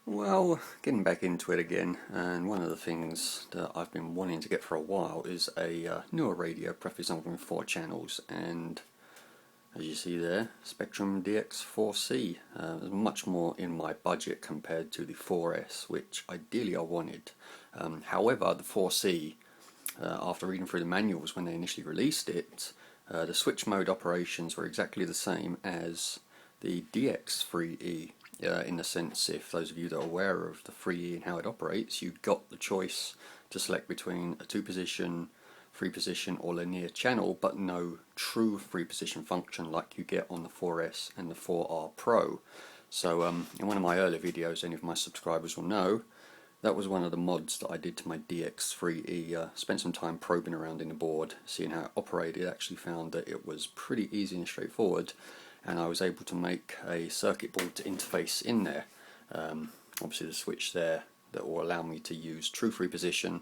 Well, getting back into it again, and one of the things that I've been wanting to get for a while is a newer radio, preferably something with 4 channels, and as you see there, Spektrum DX4C is much more in my budget compared to the 4S, which ideally I wanted. However, the 4C, after reading through the manuals when they initially released it, the switch mode operations were exactly the same as the DX3E. In the sense, if those of you that are aware of the 3E and how it operates, you've got the choice to select between a 2-position, 3-position or linear channel, but no true 3-position function like you get on the 4S and the 4R Pro. So in one of my earlier videos, any of my subscribers will know, that was one of the mods that I did to my DX3E. Spent some time probing around in the board, seeing how it operated. Actually found that it was pretty easy and straightforward, and I was able to make a circuit board to interface in there. Obviously the switch there that will allow me to use true 3-position,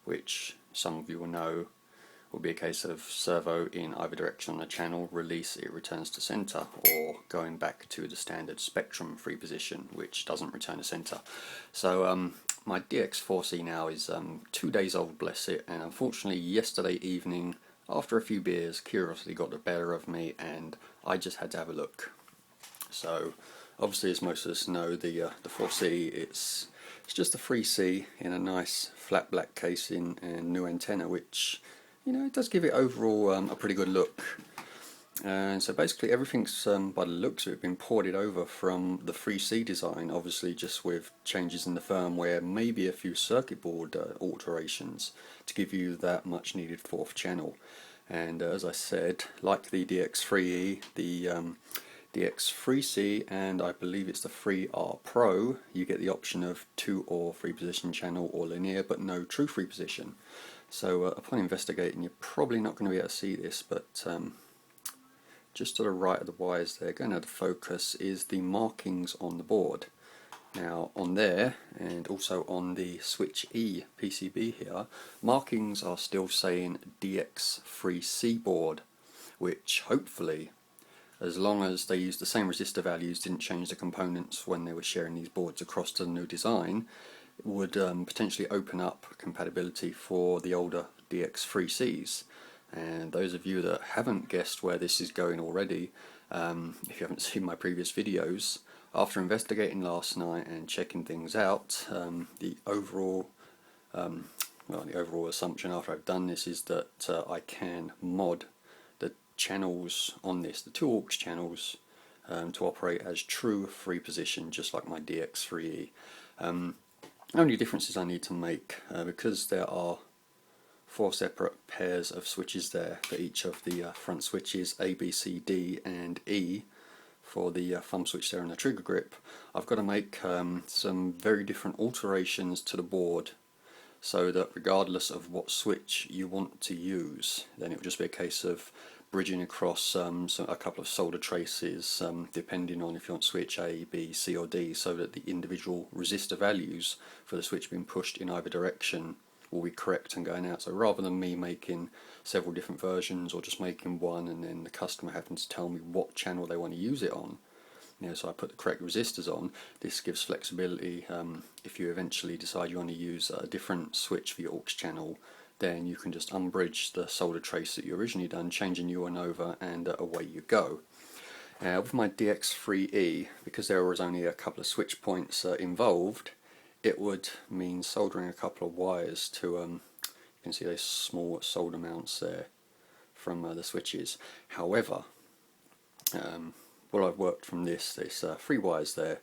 which some of you will know will be a case of servo in either direction on the channel, release, it returns to center, or going back to the standard Spektrum 3-position, which doesn't return to center. So my DX4C now is 2 days old, bless it, and unfortunately yesterday evening, after a few beers, curiosity got the better of me and I just had to have a look. So obviously, as most of us know, the 4C, it's just a 3C in a nice flat black casing and new antenna, which, you know, it does give it overall a pretty good look. And so basically everything's, by the looks of it, been ported over from the 3C design, obviously just with changes in the firmware, maybe a few circuit board alterations to give you that much needed 4th channel. And as I said, like the DX3E, the DX3C, and I believe it's the 3R Pro, you get the option of 2 or 3-position channel or linear, but no true 3-position. So upon investigating, you're probably not going to be able to see this, but just to the right of the wires there, going out of focus, is the markings on the board. Now on there, and also on the Switch E PCB here, markings are still saying DX3C board, which hopefully, as long as they use the same resistor values, didn't change the components when they were sharing these boards across to the new design, would potentially open up compatibility for the older DX3Cs. And those of you that haven't guessed where this is going already, if you haven't seen my previous videos, after investigating last night and checking things out, the overall assumption after I've done this is that I can mod the channels on this, the 2 aux channels, to operate as true 3-position, just like my DX3E. Only differences I need to make, because there are 4 separate pairs of switches there for each of the front switches, A, B, C, D and E, for the thumb switch there and the trigger grip. I've got to make some very different alterations to the board, so that regardless of what switch you want to use, then it will just be a case of bridging across a couple of solder traces, depending on if you want switch A, B, C or D, so that the individual resistor values for the switch being pushed in either direction will be correct and going out. So rather than me making several different versions or just making one and then the customer having to tell me what channel they want to use it on, you know, so I put the correct resistors on, this gives flexibility. If you eventually decide you want to use a different switch for your aux channel, then you can just unbridge the solder trace that you originally done, change a new one over, and away you go. With my DX3E, because there was only a couple of switch points involved, it would mean soldering a couple of wires to, you can see those small solder mounts there from the switches. However, what I've worked from this, there's 3 wires there.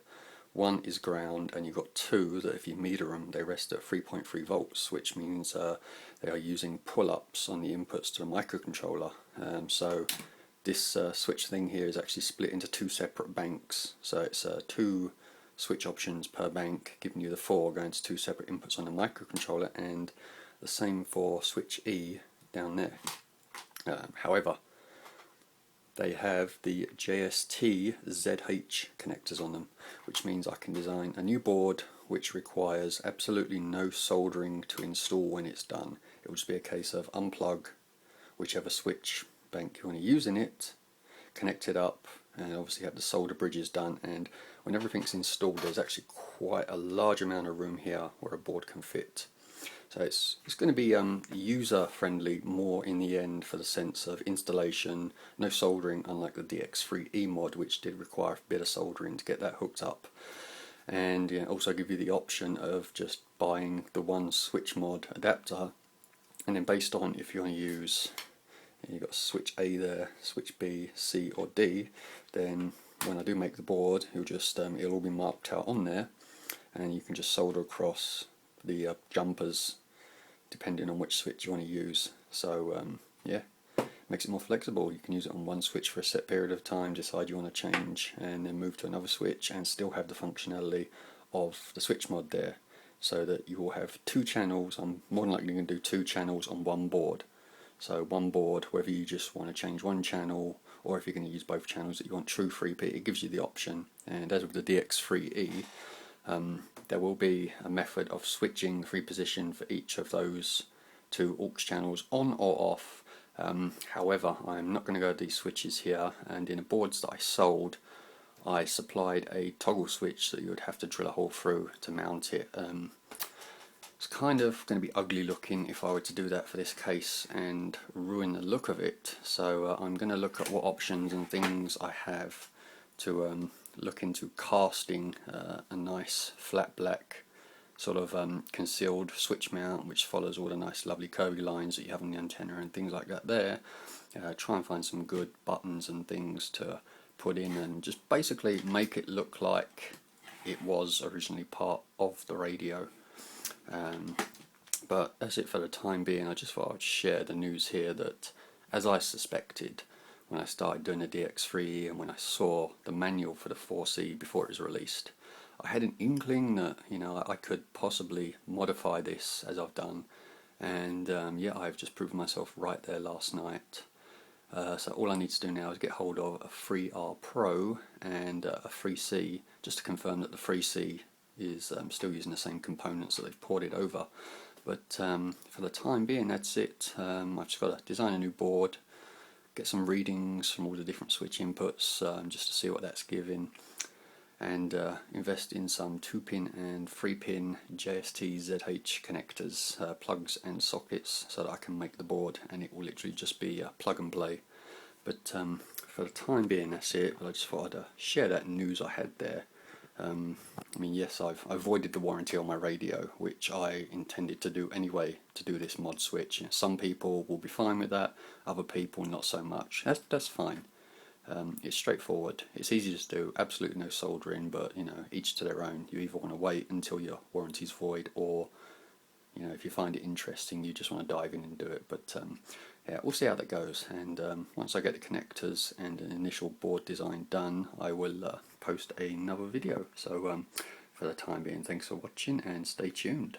One is ground, and you've got 2 that if you meter them, they rest at 3.3 volts, which means they are using pull-ups on the inputs to the microcontroller. So this switch thing here is actually split into 2 separate banks, so it's 2 switch options per bank, giving you the 4 going to 2 separate inputs on the microcontroller, and the same for switch E down there. However, they have the JST ZH connectors on them, which means I can design a new board which requires absolutely no soldering to install when it's done. It will just be a case of unplug whichever switch bank you want to use in it, connect it up, and obviously had the solder bridges done, and when everything's installed there's actually quite a large amount of room here where a board can fit. So it's going to be user friendly more in the end, for the sense of installation, no soldering, unlike the DX3E mod, which did require a bit of soldering to get that hooked up. And also give you the option of just buying the one switch mod adapter, and then based on if you want to use, you've got switch A there, switch B, C or D, then when I do make the board, it'll all be marked out on there, and you can just solder across the jumpers depending on which switch you want to use. So yeah, makes it more flexible. You can use it on one switch for a set period of time, decide you want to change, and then move to another switch, and still have the functionality of the switch mod there, so that you will have two channels. I'm more than likely going to do two channels on one board. So one board, whether you just want to change one channel, or if you're going to use both channels that you want true 3P, it gives you the option. And as with the DX3E, there will be a method of switching 3position for each of those two aux channels on or off. However, I'm not going to go with these switches here, and in the boards that I sold, I supplied a toggle switch that you would have to drill a hole through to mount it. It's kind of going to be ugly looking if I were to do that for this case and ruin the look of it. So I'm going to look at what options and things I have to look into casting a nice flat black sort of concealed switch mount, which follows all the nice lovely curvy lines that you have on the antenna and things like that there. Try and find some good buttons and things to put in, and just basically make it look like it was originally part of the radio. But that's it for the time being. I just thought I'd share the news here that, as I suspected when I started doing the DX3 and when I saw the manual for the 4C before it was released, I had an inkling that I could possibly modify this as I've done, and yeah, I've just proven myself right there last night. So all I need to do now is get hold of a 3R Pro and a 3C, just to confirm that the 3C is still using the same components that they've ported over. But for the time being, that's it. I've just got to design a new board, get some readings from all the different switch inputs just to see what that's giving, and invest in some 2-pin and 3-pin JST ZH connectors, plugs and sockets, so that I can make the board and it will literally just be plug and play. But for the time being, that's it. But I just thought I'd share that news I had there. I mean, yes, I've avoided the warranty on my radio, which I intended to do anyway to do this mod switch. Some people will be fine with that, other people not so much. That's fine. It's straightforward. It's easy to do, absolutely no soldering, but each to their own. You either want to wait until your warranty's void, or if you find it interesting, you just want to dive in and do it. But yeah, we'll see how that goes, and once I get the connectors and an initial board design done, I will post another video. So for the time being, thanks for watching and stay tuned.